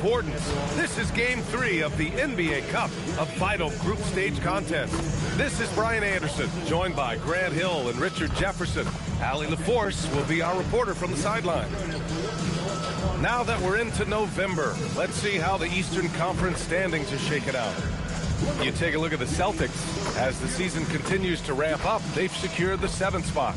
importance. This is Game 3 of the NBA Cup, a vital group stage contest. This is Brian Anderson, joined by Grant Hill and Richard Jefferson. Allie LaForce will be our reporter from the sideline. Now that we're into November, let's see how the Eastern Conference standings are shaken out. You take a look at the Celtics. As the season continues to ramp up, they've secured the 7th spot.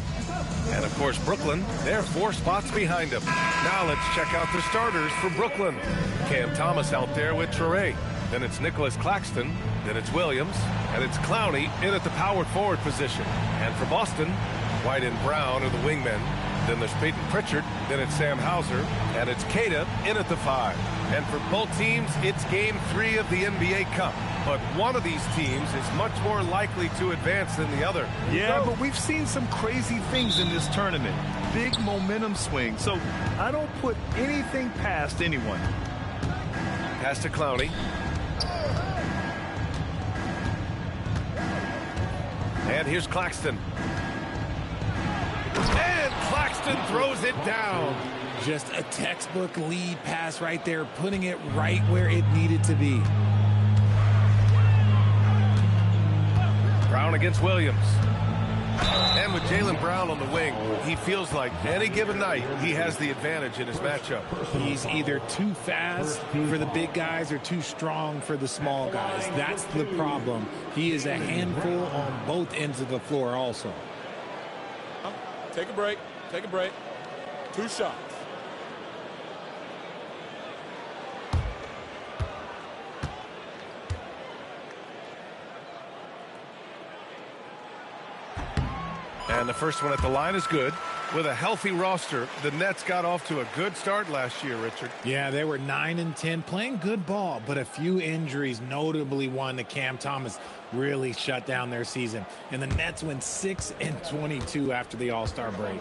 And, of course, Brooklyn, they're 4 spots behind them. Now let's check out the starters for Brooklyn. Cam Thomas out there with Traore. Then it's Nicholas Claxton. Then it's Williams. And it's Clowney in at the power forward position. And for Boston, White and Brown are the wingmen. Then there's Peyton Pritchard. Then it's Sam Hauser. And it's Keita in at the 5. And for both teams, it's Game 3 of the NBA Cup. But one of these teams is much more likely to advance than the other. Yeah, but we've seen some crazy things in this tournament. Big momentum swing. So I don't put anything past anyone. Pass to Clowney. And here's Claxton. And Claxton throws it down. Just a textbook lead pass right there, putting it right where it needed to be. Brown against Williams. And with Jaylen Brown on the wing, he feels like any given night he has the advantage in his matchup. He's either too fast for the big guys or too strong for the small guys. That's the problem. He is a handful on both ends of the floor also. Take a break. Take a break. 2 shots. And the first one at the line is good. With a healthy roster, the Nets got off to a good start last year, Richard. Yeah, they were 9-10, playing good ball, but a few injuries, notably one to Cam Thomas, really shut down their season. And the Nets went 6-22 after the All-Star break.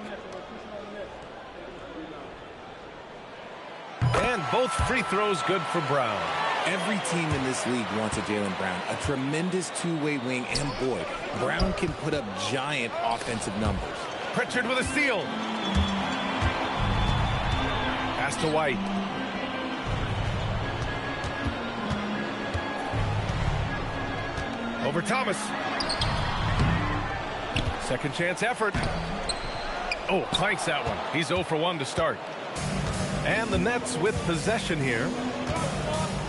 And both free throws good for Brown. Every team in this league wants a Jaylen Brown, a tremendous two-way wing, and boy, Brown can put up giant offensive numbers. Pritchard with a steal. Pass to White. Over Thomas. Second chance effort. Oh, clanks that one. He's 0 for 1 to start. And the Nets with possession here.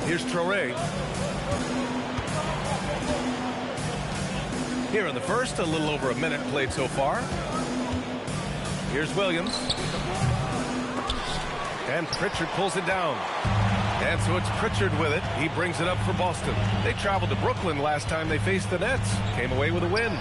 Here's Traore. Here in the first, a little over a minute played so far. Here's Williams. And Pritchard pulls it down. And so it's Pritchard with it. He brings it up for Boston. They traveled to Brooklyn last time they faced the Nets. Came away with a win.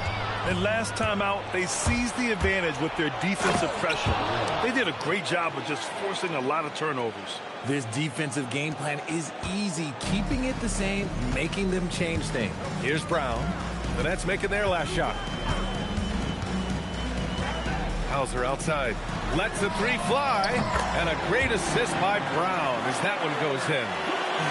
And last time out, they seized the advantage with their defensive pressure. They did a great job of just forcing a lot of turnovers. This defensive game plan is easy, keeping it the same, making them change things. Here's Brown. The Nets making their last shot. Hauser outside. Lets the 3 fly. And a great assist by Brown as that one goes in.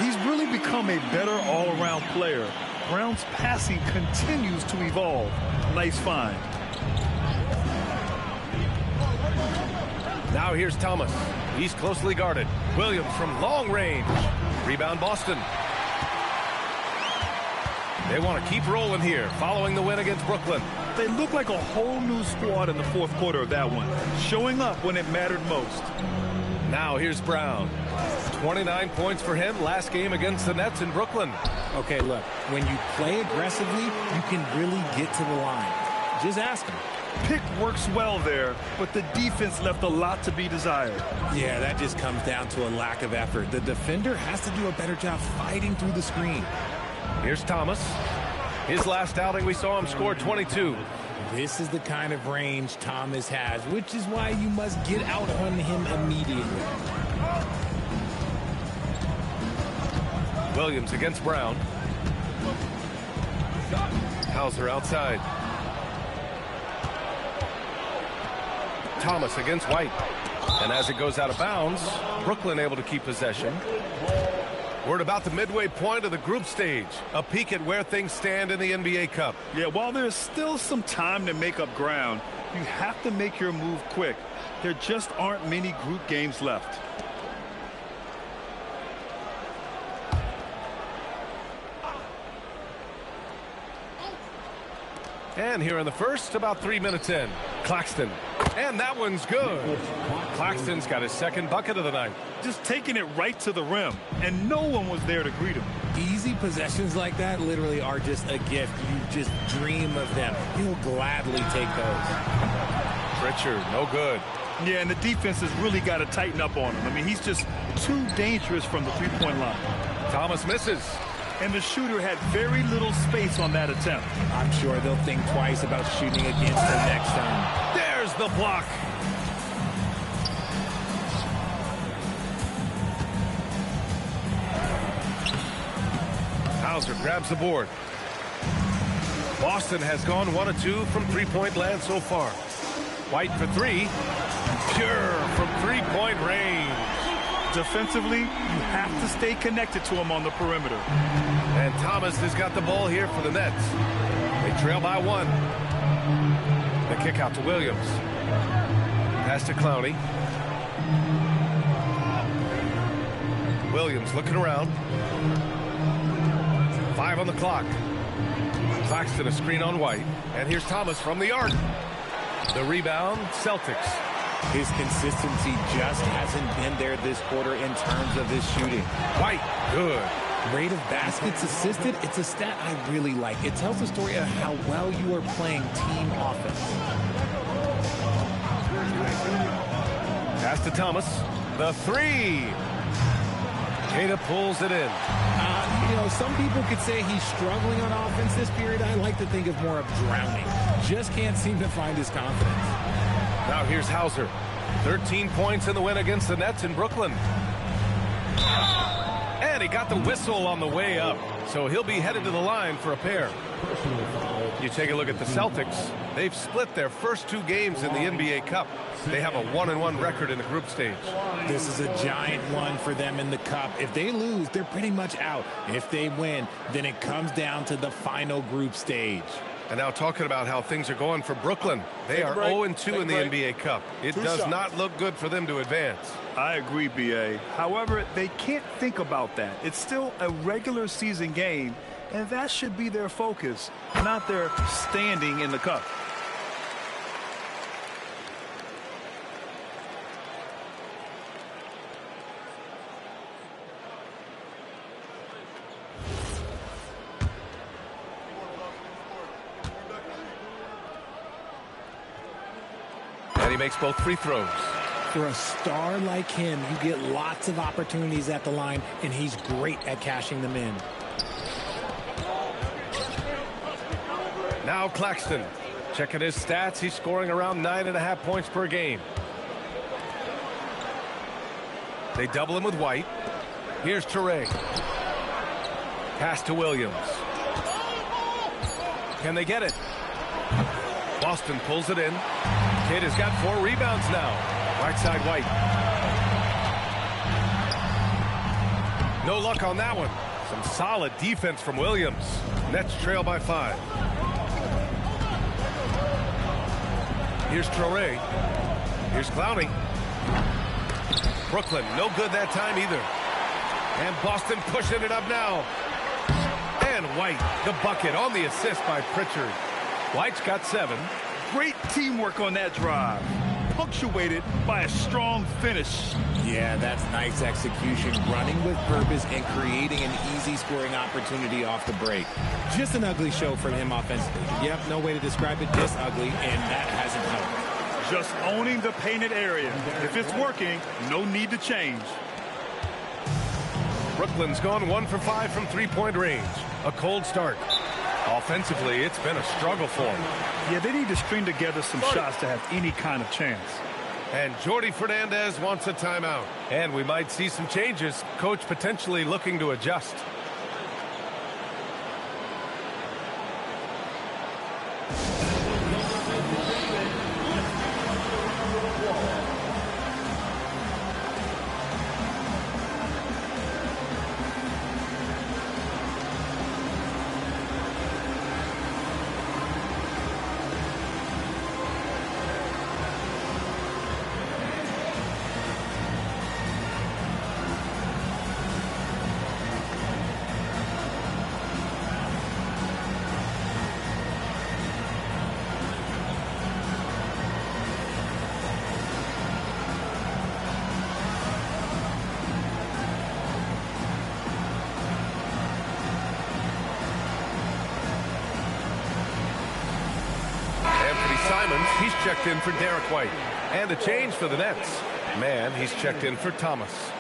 He's really become a better all-around player. Brown's passing continues to evolve. Nice find. Now here's Thomas. He's closely guarded. Williams from long range. Rebound Boston. They want to keep rolling here following the win against Brooklyn. They look like a whole new squad in the 4th quarter of that one, showing up when it mattered most. Now here's Brown. 29 points for him last game against the Nets in Brooklyn. Okay, look, when you play aggressively, you can really get to the line. Just ask him. Pick works well there, but the defense left a lot to be desired. Yeah, that just comes down to a lack of effort. The defender has to do a better job fighting through the screen. Here's Thomas. His last outing, we saw him score 22. This is the kind of range Thomas has, which is why you must get out on him immediately. Williams against Brown. Hauser outside. Thomas against White. And as it goes out of bounds, Brooklyn able to keep possession. We're at about the midway point of the group stage. A peek at where things stand in the NBA Cup. Yeah, while there's still some time to make up ground, you have to make your move quick. There just aren't many group games left. And here in the first, about 3 minutes in, Claxton. And that one's good. Claxton's got his second bucket of the night. Just taking it right to the rim, and no one was there to greet him. Easy possessions like that literally are just a gift. You just dream of them. He'll gladly take those. Pritchard, no good. Yeah, and the defense has really got to tighten up on him. I mean, he's just too dangerous from the three-point line. Thomas misses. And the shooter had very little space on that attempt. I'm sure they'll think twice about shooting against him next time. There's the block. Hauser grabs the board. Boston has gone 1 of 2 from three-point land so far. White for three. Pure from three-point range. Defensively, you have to stay connected to him on the perimeter. And Thomas has got the ball here for the Nets. They trail by 1. The kick out to Williams. Pass to Clowney. Williams looking around. 5 on the clock. Claxton a screen on White. And here's Thomas from the arc. The rebound, Celtics. His consistency just hasn't been there this quarter in terms of his shooting. White, good. Rate of baskets assisted, it's a stat I really like. It tells the story of how well you are playing team offense. Pass to Thomas. The three. Queta pulls it in. You know, some people could say he's struggling on offense this period. I like to think of more of drowning. Just can't seem to find his confidence. Now here's Hauser. 13 points in the win against the Nets in Brooklyn. And he got the whistle on the way up. So he'll be headed to the line for a pair. You take a look at the Celtics. They've split their first 2 games in the NBA Cup. They have a 1-1 record in the group stage. This is a giant one for them in the Cup. If they lose, they're pretty much out. If they win, then it comes down to the final group stage. And now talking about how things are going for Brooklyn. They are 0-2 in the NBA Cup. It does not look good for them to advance. I agree, B.A. However, they can't think about that. It's still a regular season game, and that should be their focus, not their standing in the cup. And he makes both free throws. For a star like him, you get lots of opportunities at the line, and he's great at cashing them in. Now Claxton. Checking his stats, he's scoring around 9.5 points per game. They double him with White. Here's Toure. Pass to Williams. Can they get it? Boston pulls it in. Kid has got 4 rebounds now. Right side White. No luck on that one. Some solid defense from Williams. Nets trail by 5. Here's Toure. Here's Clowney. Brooklyn, no good that time either. And Boston pushing it up now. And White, the bucket on the assist by Pritchard. White's got 7. Great teamwork on that drive, punctuated by a strong finish. Yeah, that's nice execution, running with purpose and creating an easy scoring opportunity off the break. Just an ugly show from him offensively. Yep, no way to describe it, just ugly, and that hasn't helped. Just owning the painted area. If it's working, no need to change. Brooklyn's gone 1 for 5 from three-point range. A cold start. Offensively, it's been a struggle for them. Yeah, they need to string together some shots to have any kind of chance. And Jordi Fernandez wants a timeout. And we might see some changes. Coach potentially looking to adjust. Simons. He's checked in for Derek White. And a change for the Nets. Man, he's checked in for Thomas.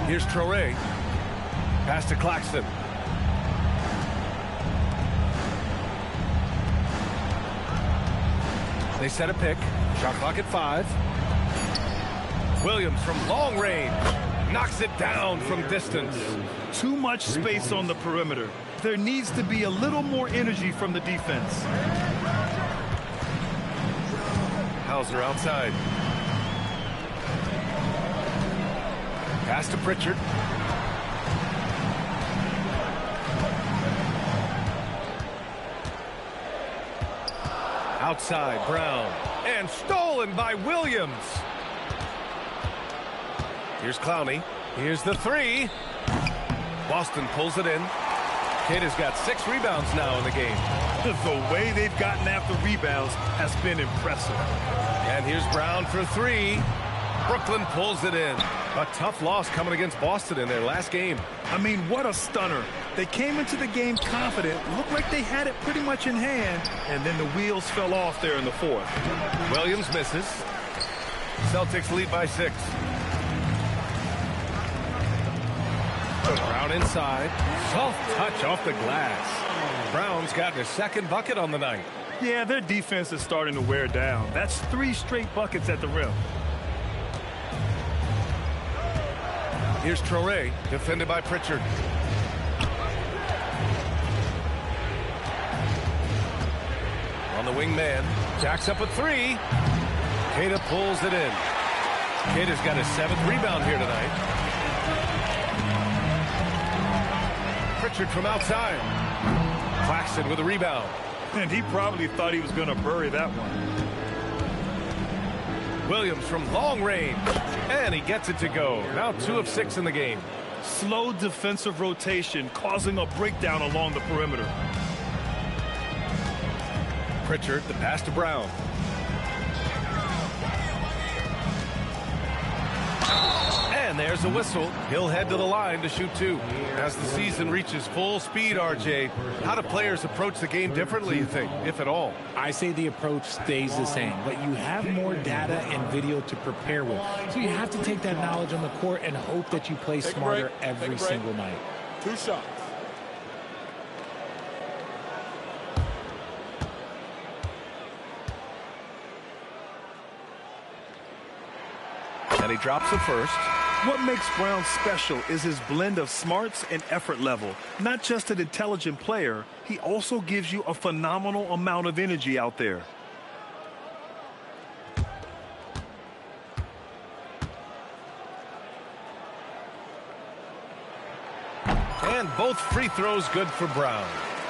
Here's Traore. Pass to Claxton. They set a pick. Shot clock at 5. Williams from long range. Knocks it down from distance. Too much space on the perimeter. There needs to be a little more energy from the defense. Hauser outside. Pass to Pritchard. Outside, Brown. And stolen by Williams. Here's Clowney. Here's the 3. Boston pulls it in. Kata's got 6 rebounds now in the game. The way they've gotten after rebounds has been impressive. And here's Brown for 3. Brooklyn pulls it in. A tough loss coming against Boston in their last game. I mean, what a stunner. They came into the game confident, looked like they had it pretty much in hand, and then the wheels fell off there in the 4th. Williams misses. Celtics lead by 6. Brown inside. Soft touch off the glass. Brown's gotten his 2nd bucket on the night. Yeah, their defense is starting to wear down. That's 3 straight buckets at the rim. Here's Traore, defended by Pritchard. On the wing man, jacks up a 3. Kata pulls it in. Kata's got his 7th rebound here tonight. Pritchard from outside. Claxton with a rebound. And he probably thought he was going to bury that one. Williams from long range. And he gets it to go. Now 2 of 6 in the game. Slow defensive rotation causing a breakdown along the perimeter. Pritchard, the pass to Brown. And there's a whistle. He'll head to the line to shoot 2. As the season reaches full speed, RJ, how do players approach the game differently, you think, if at all? I say the approach stays the same, but you have more data and video to prepare with. So you have to take that knowledge on the court and hope that you play smarter every single night. 2 shots. And he drops the first. What makes Brown special is his blend of smarts and effort level. Not just an intelligent player, he also gives you a phenomenal amount of energy out there. And both free throws good for Brown.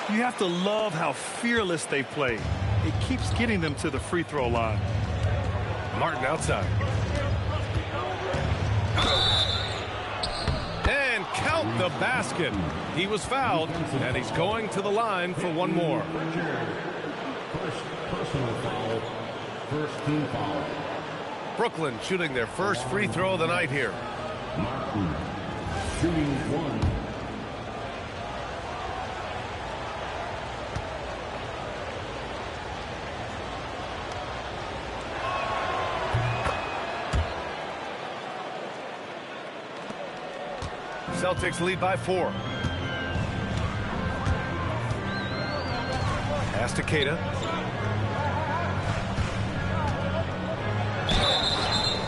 You have to love how fearless they play. It keeps getting them to the free throw line. Martin outside. And count the basket. He was fouled, and he's going to the line for one more. Personal foul. First team foul. Brooklyn shooting their first free throw of the night here. Martin shooting 1. Celtics lead by 4. Pass to Kata.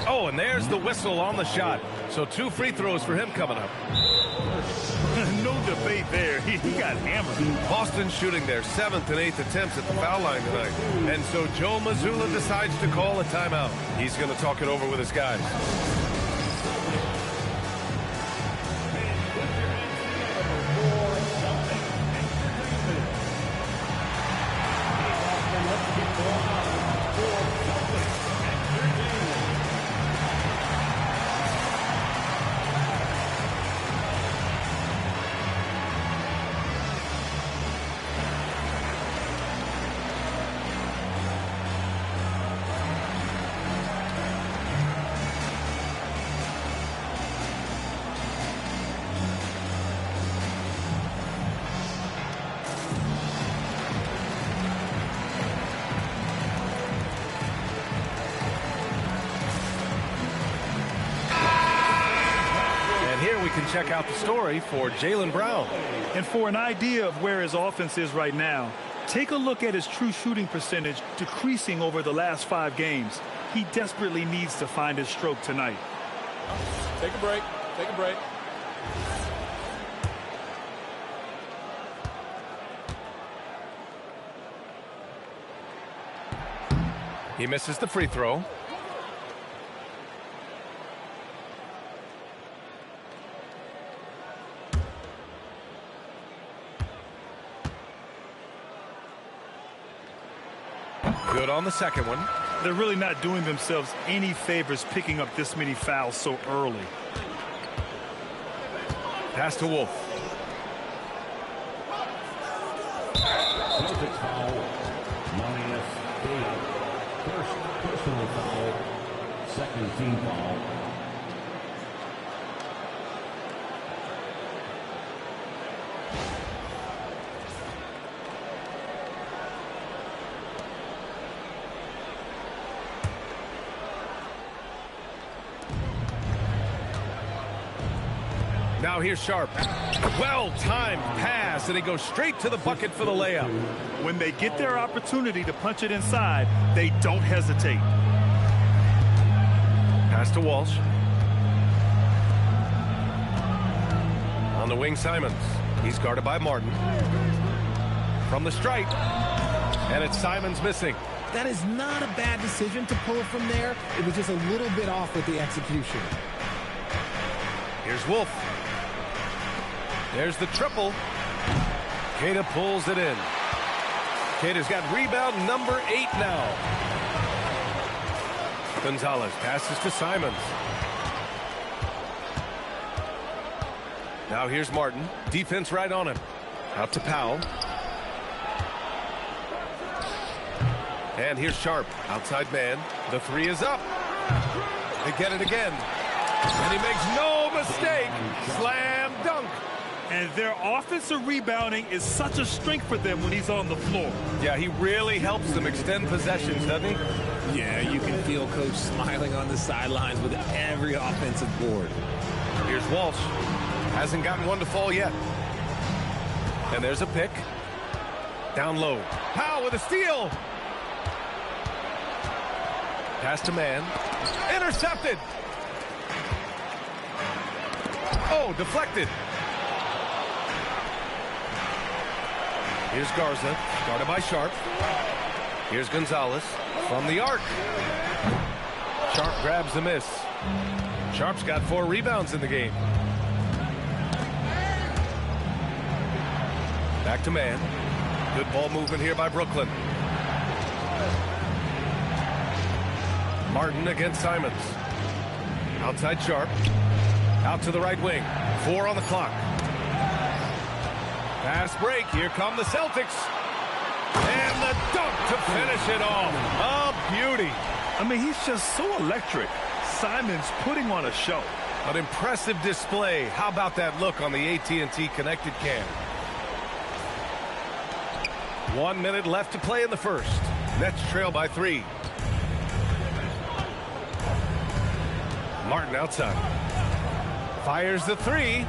Oh, and there's the whistle on the shot. So 2 free throws for him coming up. No debate there. He got hammered. Boston shooting their 7th and 8th attempts at the foul line tonight. And so Joe Mazzulla decides to call a timeout. He's going to talk it over with his guys. can check out the story for Jaylen Brown. And for an idea of where his offense is right now, take a look at his true shooting percentage decreasing over the last 5 games. He desperately needs to find his stroke tonight. Take a break. Take a break. He misses the free throw. Good on the second one. They're really not doing themselves any favors picking up this many fouls so early. Pass to Wolf. Celtics foul. -8. First personal foul. Second team foul. Now here's Sharp. Well-timed pass, and he goes straight to the bucket for the layup. When they get their opportunity to punch it inside, they don't hesitate. Pass to Walsh. On the wing, Simons. He's guarded by Martin. From the stripe. And it's Simons missing. That is not a bad decision to pull from there. It was just a little bit off with the execution. Here's Wolf. There's the triple. Queta pulls it in. Queta's got rebound number 8 now. Gonzalez passes to Simons. Now here's Martin. Defense right on him. Out to Powell. And here's Sharp. Outside man. The 3 is up. They get it again. And he makes no mistake. Slam dunk. And their offensive rebounding is such a strength for them when he's on the floor. Yeah, he really helps them extend possessions, doesn't he? Yeah, you can feel Coach smiling on the sidelines with every offensive board. Here's Walsh. Hasn't gotten one to fall yet. And there's a pick. Down low. Powell with a steal. Pass to man. Intercepted. Oh, deflected. Here's Garza, guarded by Sharp. Here's Gonzalez from the arc. Sharp grabs the miss. Sharp's got 4 rebounds in the game. Back to man. Good ball movement here by Brooklyn. Martin against Simons. Outside Sharp. Out to the right wing. 4 on the clock. Pass break. Here come the Celtics. And the dunk to finish it off. A beauty. I mean, he's just so electric. Simons putting on a show. An impressive display. How about that look on the AT&T connected cam? 1 minute left to play in the first. Nets trail by 3. Martin outside. Fires the 3.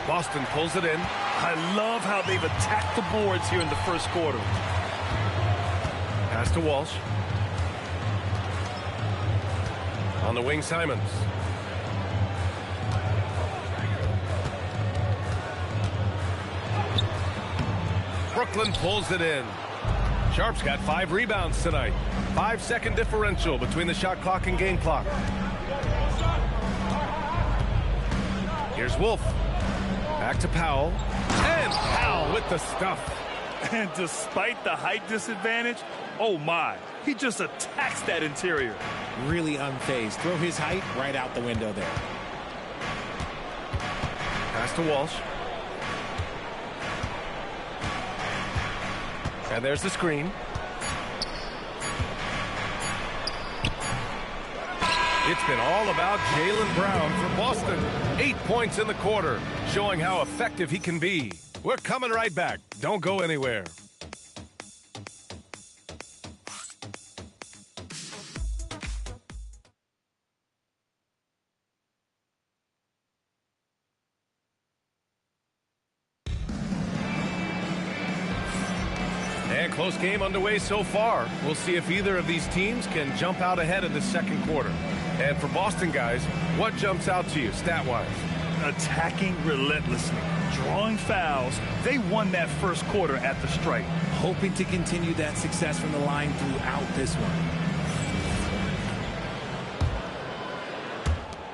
Boston pulls it in. I love how they've attacked the boards here in the first quarter. Pass to Walsh. On the wing, Simons. Brooklyn pulls it in. Sharp's got 5 rebounds tonight. 5-second differential between the shot clock and game clock. Here's Wolf. Back to Powell. And Powell with the stuff. And despite the height disadvantage, oh my, he just attacks that interior. Really unfazed. Throw his height right out the window there. Pass to Walsh. And there's the screen. It's been all about Jaylen Brown for Boston. 8 points in the quarter, showing how effective he can be. We're coming right back. Don't go anywhere. Close game underway so far. We'll see if either of these teams can jump out ahead in the second quarter. And for Boston guys, what jumps out to you stat-wise? Attacking relentlessly, drawing fouls. They won that first quarter at the stripe. Hoping to continue that success from the line throughout this one.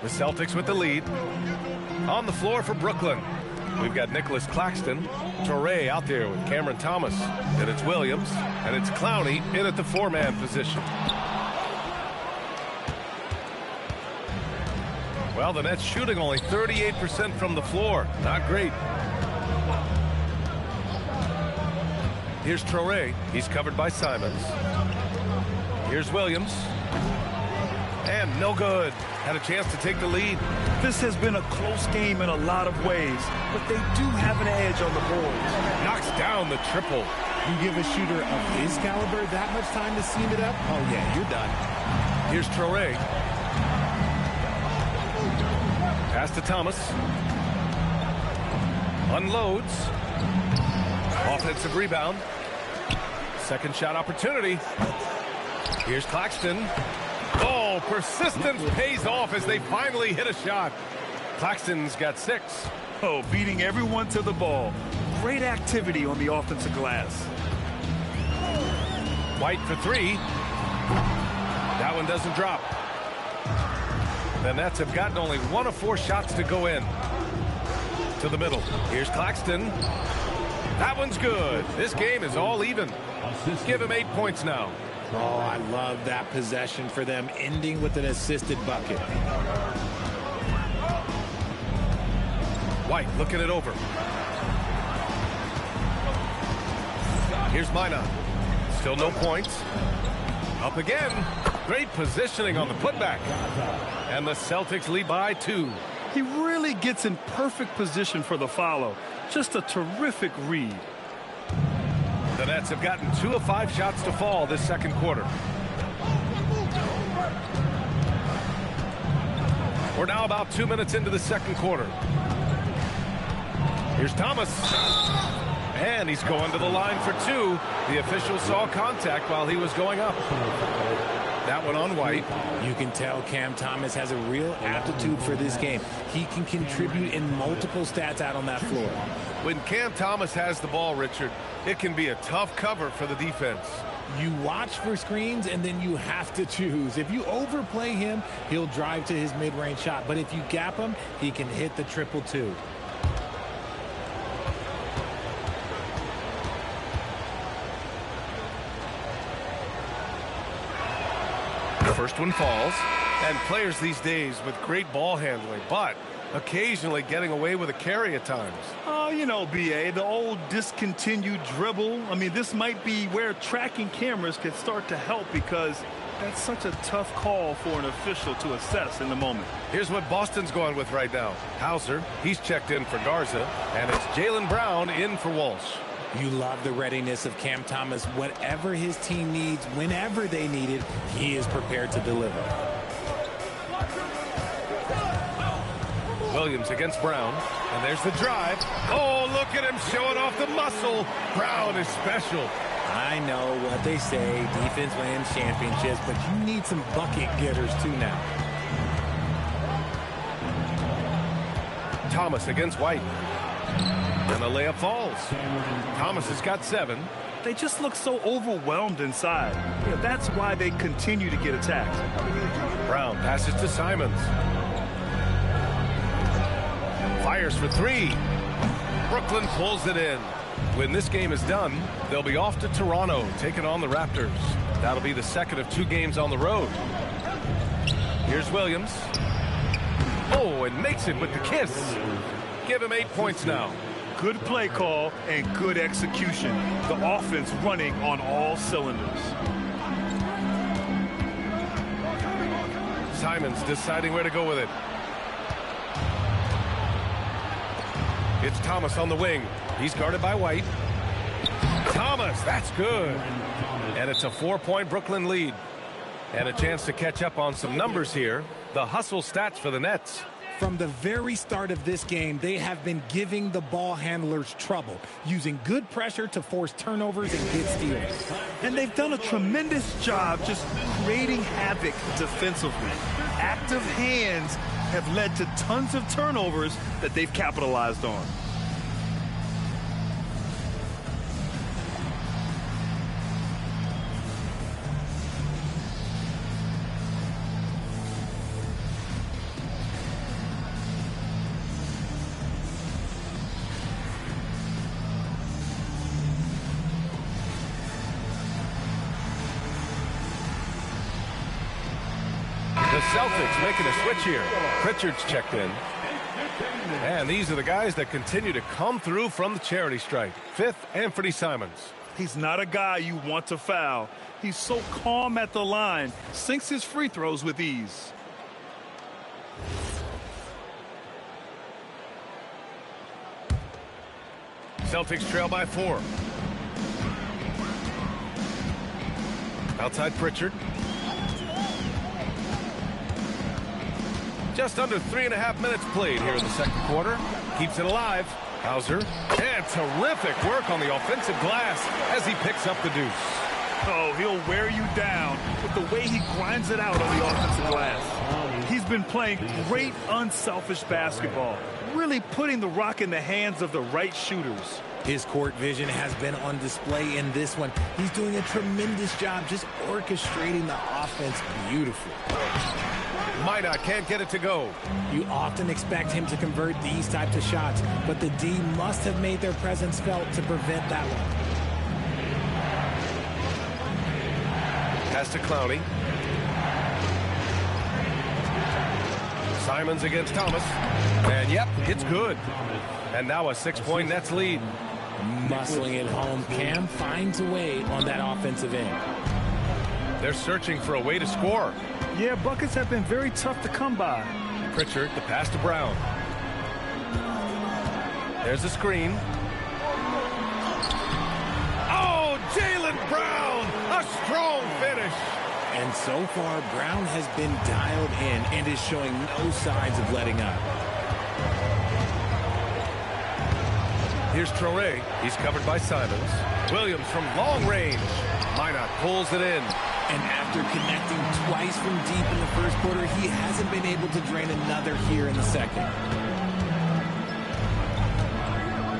The Celtics with the lead. On the floor for Brooklyn, we've got Nicholas Claxton, Touré out there with Cameron Thomas, and it's Williams, and it's Clowney in at the four-man position. Well, the Nets shooting only 38% from the floor. Not great. Here's Touré. He's covered by Simons. Here's Williams. And no good. Had a chance to take the lead. This has been a close game in a lot of ways, but they do have an edge on the boards. Knocks down the triple. You give a shooter of his caliber that much time to seam it up? Oh, yeah, you're done. Here's Touré. Pass to Thomas. Unloads. Offensive rebound. Second shot opportunity. Here's Claxton. Oh, persistence pays off as they finally hit a shot. Claxton's got 6. Oh, beating everyone to the ball. Great activity on the offensive glass. White for 3. That one doesn't drop. The Nets have gotten only 1 of 4 shots to go in. To the middle. Here's Claxton. That one's good. This game is all even. Give him 8 points now. Oh, I love that possession for them, ending with an assisted bucket. White looking it over. Here's Mina. Still no points. Up again. Great positioning on the putback. And the Celtics lead by 2. He really gets in perfect position for the follow. Just a terrific read. The Nets have gotten 2 of 5 shots to fall this second quarter. We're now about 2 minutes into the second quarter. Here's Thomas. And he's going to the line for 2. The official saw contact while he was going up. That one on White. You can tell Cam Thomas has a real aptitude for this game. He can contribute in multiple stats out on that floor. When Cam Thomas has the ball, Richard, it can be a tough cover for the defense. You watch for screens, and then you have to choose. If you overplay him, he'll drive to his mid-range shot. But if you gap him, he can hit the triple too. The first one falls. And players these days with great ball handling, but occasionally getting away with a carry at times. Oh, you know, B.A., the old discontinued dribble. I mean, this might be where tracking cameras could start to help because that's such a tough call for an official to assess in the moment. Here's what Boston's going with right now. Hauser, he's checked in for Garza, and it's Jaylen Brown in for Walsh. You love the readiness of Cam Thomas. Whatever his team needs, whenever they need it, he is prepared to deliver. Williams against Brown, and there's the drive. Oh, look at him showing off the muscle. Brown is special. I know what they say, defense wins championships, but you need some bucket getters too now. Thomas against White. And the layup falls. Thomas has got 7. They just look so overwhelmed inside. You know, that's why they continue to get attacked. Brown passes to Simons. Fires for 3. Brooklyn pulls it in. When this game is done, they'll be off to Toronto, taking on the Raptors. That'll be the second of 2 games on the road. Here's Williams. Oh, and makes it with the kiss. Give him 8 points now. Good play call and good execution. The offense running on all cylinders. Simons deciding where to go with it. It's Thomas on the wing. He's guarded by White. Thomas, that's good. And it's a 4-point Brooklyn lead. And a chance to catch up on some numbers here. The hustle stats for the Nets. From the very start of this game, they have been giving the ball handlers trouble, using good pressure to force turnovers and get steals. And they've done a tremendous job just creating havoc defensively. Active hands have led to tons of turnovers that they've capitalized on. The Celtics making a switch here. Pritchard's checked in. And these are the guys that continue to come through from the charity stripe. Fifth, Anthony Simons. He's not a guy you want to foul. He's so calm at the line, sinks his free throws with ease. Celtics trail by 4. Outside Pritchard. Just under 3.5 minutes played here in the second quarter. Keeps it alive. Hauser. And terrific work on the offensive glass as he picks up the deuce. Oh, he'll wear you down with the way he grinds it out on the offensive glass. He's been playing great unselfish basketball, really putting the rock in the hands of the right shooters. His court vision has been on display in this one. He's doing a tremendous job just orchestrating the offense beautifully. Minot can't get it to go. You often expect him to convert these types of shots, but the D must have made their presence felt to prevent that one. Pass to Clowney. Simons against Thomas. And yep, it's good. And now a 6-point Nets lead. Muscling it home, Cam finds a way on that offensive end. They're searching for a way to score. Yeah, buckets have been very tough to come by. Pritchard, the pass to Brown. There's a screen. Oh, Jaylen Brown! A strong finish! And so far, Brown has been dialed in and is showing no signs of letting up. Here's Traoré. He's covered by Simons. Williams from long range. Minot pulls it in. And after connecting twice from deep in the first quarter, he hasn't been able to drain another here in the second.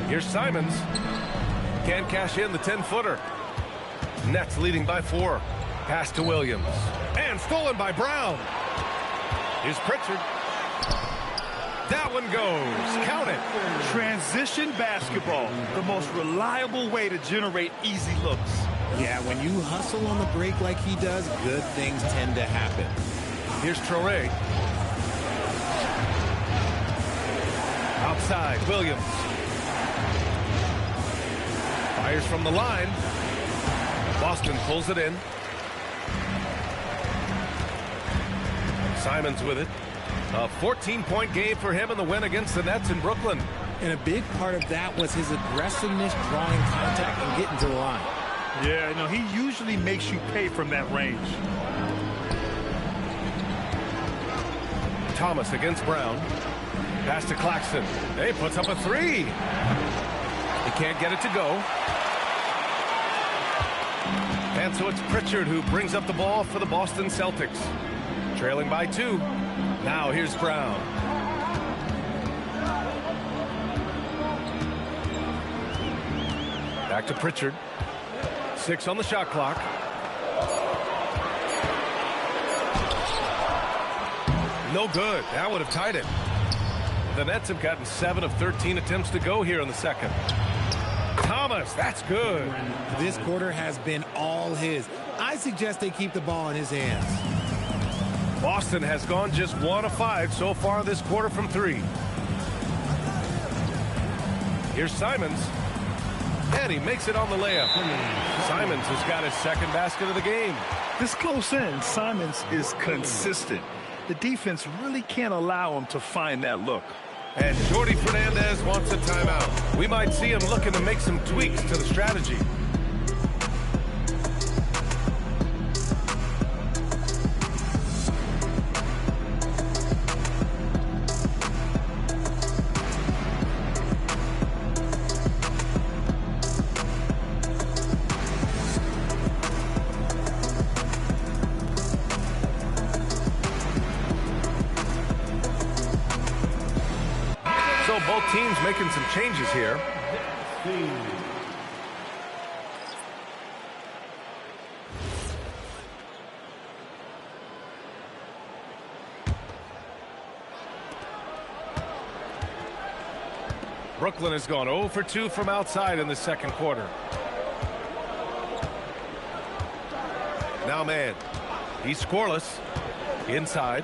Here's Simons. Can't cash in the 10-footer. Nets leading by 4. Pass to Williams. And stolen by Brown. Here's Pritchard. That one goes. Count it. Transition basketball, the most reliable way to generate easy looks. Yeah, when you hustle on the break like he does, good things tend to happen. Here's Traoré. Outside, Williams. Fires from the line. Boston pulls it in. Simons with it. A 14-point game for him in the win against the Nets in Brooklyn. And a big part of that was his aggressiveness, drawing contact and getting to the line. Yeah, no, he usually makes you pay from that range. Thomas against Brown. Pass to Claxton. He puts up a 3. He can't get it to go. And so it's Pritchard who brings up the ball for the Boston Celtics. Trailing by 2. Now here's Brown. Back to Pritchard. 6 on the shot clock. No good. That would have tied it. The Nets have gotten 7 of 13 attempts to go here in the second. Thomas, that's good. This quarter has been all his. I suggest they keep the ball in his hands. Boston has gone just 1 of 5 so far this quarter from 3. Here's Simons. And he makes it on the layup. Simons has got his second basket of the game. This close in, Simons is consistent. The defense really can't allow him to find that look. And Jordi Fernandez wants a timeout. We might see him looking to make some tweaks to the strategy. show both teams making some changes here. Brooklyn has gone 0 for 2 from outside in the second quarter. Now man, he's scoreless. Inside.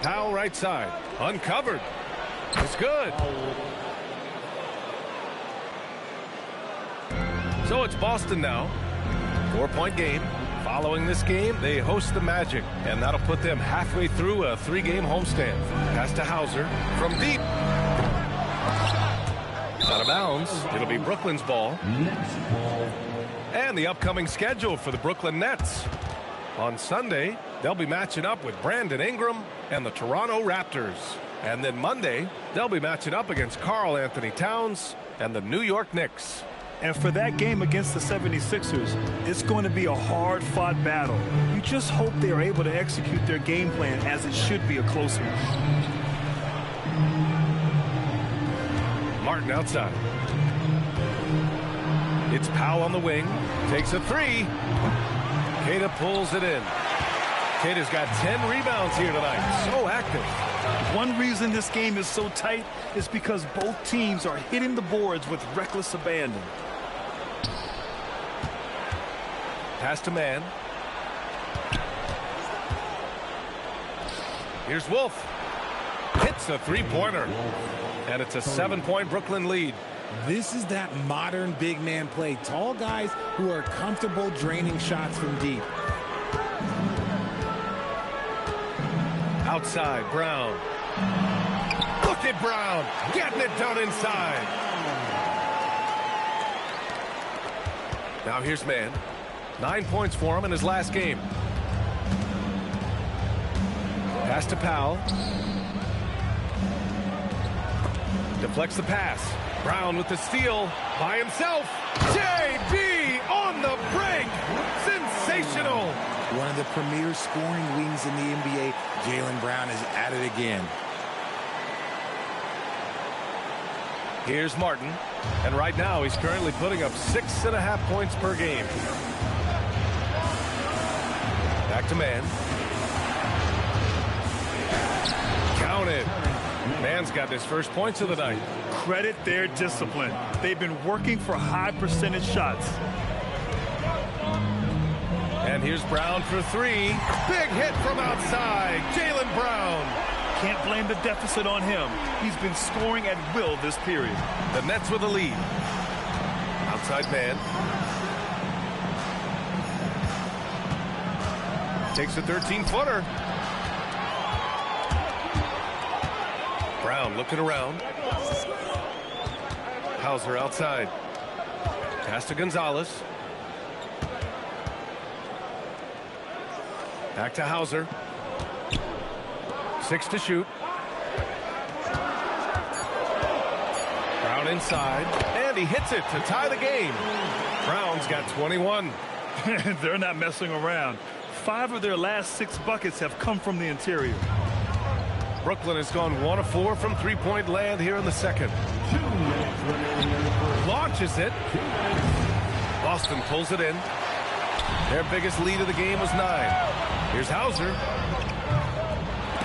Powell right side. Uncovered. It's good. So it's Boston now. 4-point game. Following this game, they host the Magic, and that'll put them halfway through a 3-game homestand. Pass to Hauser from deep. Out of bounds. It'll be Brooklyn's ball. And the upcoming schedule for the Brooklyn Nets. On Sunday, they'll be matching up with Brandon Ingram and the Toronto Raptors. And then Monday, they'll be matching up against Karl Anthony Towns and the New York Knicks. And for that game against the 76ers, it's going to be a hard-fought battle. You just hope they are able to execute their game plan, as it should be a close one. Martin outside. It's Powell on the wing. Takes a 3. Queta pulls it in. Queta's got 10 rebounds here tonight. So active. One reason this game is so tight is because both teams are hitting the boards with reckless abandon. Pass to man. Here's Wolf. Hits a 3-pointer. And it's a 7-point Brooklyn lead. This is that modern big man play. Tall guys who are comfortable draining shots from deep. Outside, Brown. Look at Brown getting it done inside. Now here's man. 9 points for him in his last game. Pass to Powell. Deflects the pass. Brown with the steal by himself. JB on the break. Sensational. One of the premier scoring wings in the NBA. Jaylen Brown is at it again. Here's Martin. And right now he's currently putting up 6.5 points per game. Back to man. Count it. Man's got his first points of the night. Credit their discipline. They've been working for high percentage shots. And here's Brown for 3. Big hit from outside. Jaylen Brown. Can't blame the deficit on him. He's been scoring at will this period. The Nets with a lead. Outside man. Takes a 13-footer. Brown looking around. Hauser outside. Pass to Gonzalez. Back to Hauser. 6 to shoot. Brown inside. And he hits it to tie the game. Brown's got 21. They're not messing around. 5 of their last 6 buckets have come from the interior. Brooklyn has gone 1 of 4 from 3-point land here in the second. Launches it. Boston pulls it in. Their biggest lead of the game was 9. Here's Hauser.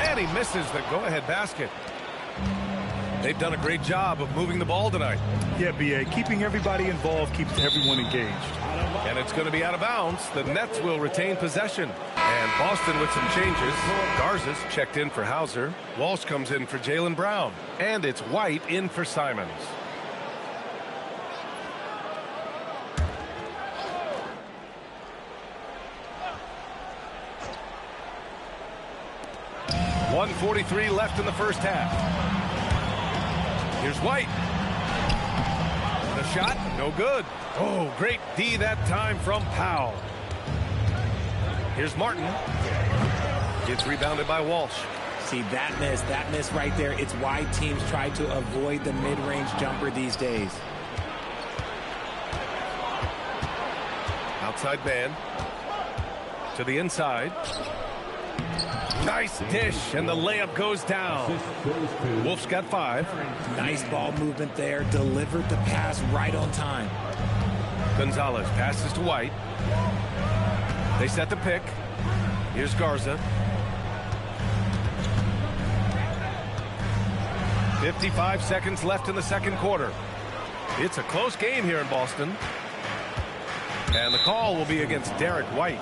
And he misses the go-ahead basket. They've done a great job of moving the ball tonight. Yeah, B.A. Keeping everybody involved keeps everyone engaged. And it's going to be out of bounds. The Nets will retain possession. And Boston with some changes. Garza's checked in for Hauser. Walsh comes in for Jaylen Brown. And it's White in for Simons. .143 left in the first half. Here's White. The shot, no good. Oh, great D that time from Powell. Here's Martin. Gets rebounded by Walsh. See, that miss right there. It's why teams try to avoid the mid-range jumper these days. Outside man. To the inside. Nice dish, and the layup goes down. Wolf's got 5. Nice ball movement there. Delivered the pass right on time. Gonzalez passes to White. They set the pick. Here's Garza. 55 seconds left in the second quarter. It's a close game here in Boston. And the call will be against Derek White.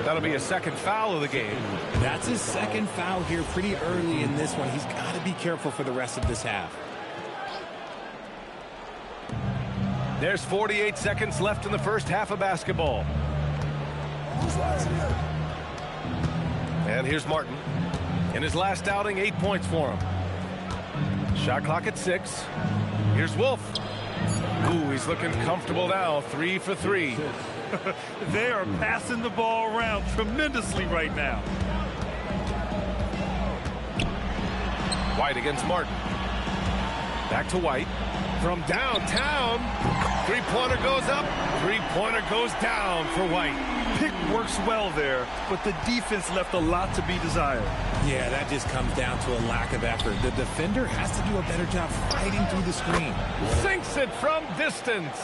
That'll be a second foul of the game. That's his second foul here pretty early in this one. He's got to be careful for the rest of this half. There's 48 seconds left in the first half of basketball. And here's Martin. In his last outing, 8 points for him. Shot clock at 6. Here's Wolf. Ooh, he's looking comfortable now. 3 for 3. They are passing the ball around tremendously right now. White against Martin. Back to White. From downtown. Three-pointer goes up. Three-pointer goes down for White. Pick works well there, but the defense left a lot to be desired. Yeah, that just comes down to a lack of effort. The defender has to do a better job fighting through the screen. Sinks it from distance.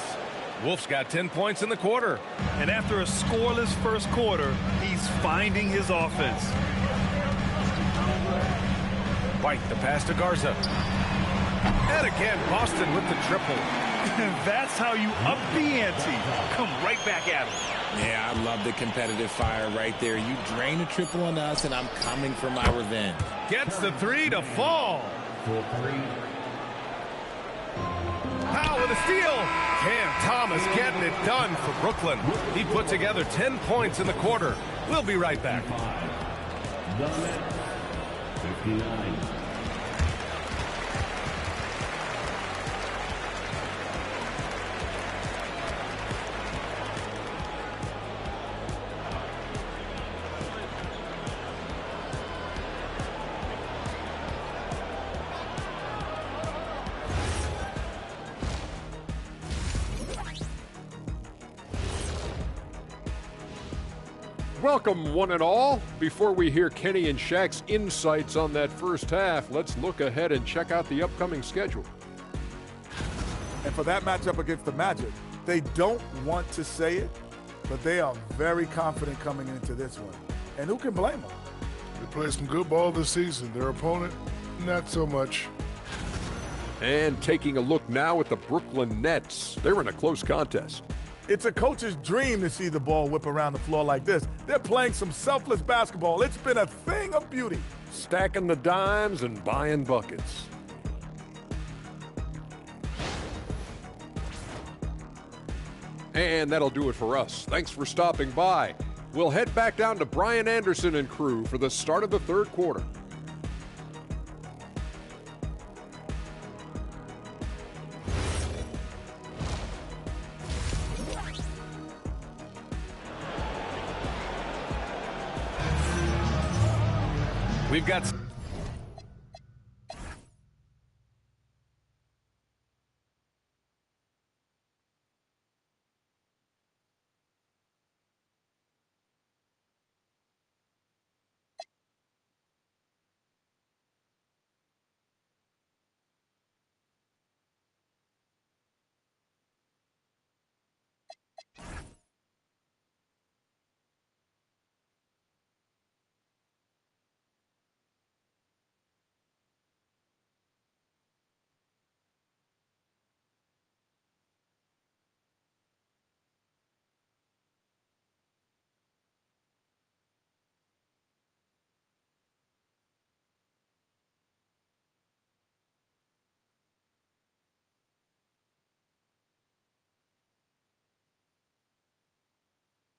Wolf's got 10 points in the quarter. And after a scoreless first quarter, he's finding his offense. White, the pass to Garza. And again, Boston with the triple. And that's how you up the ante. Come right back at him. Yeah, I love the competitive fire right there. You drain a triple on us, and I'm coming for my revenge. Gets the 3 to fall. Powell with a steal. Cam Thomas getting it done for Brooklyn. He put together 10 points in the quarter. We'll be right back. The Nets, 59. Welcome, one and all. Before we hear Kenny and Shaq's insights on that first half, let's look ahead and check out the upcoming schedule. And for that matchup against the Magic, they don't want to say it, but they are very confident coming into this one. And who can blame them? They played some good ball this season. Their opponent, not so much. And taking a look now at the Brooklyn Nets. They're in a close contest. It's a coach's dream to see the ball whip around the floor like this. They're playing some selfless basketball. It's been a thing of beauty. Stacking the dimes and buying buckets. And that'll do it for us. Thanks for stopping by. We'll head back down to Brian Anderson and crew for the start of the third quarter. We've got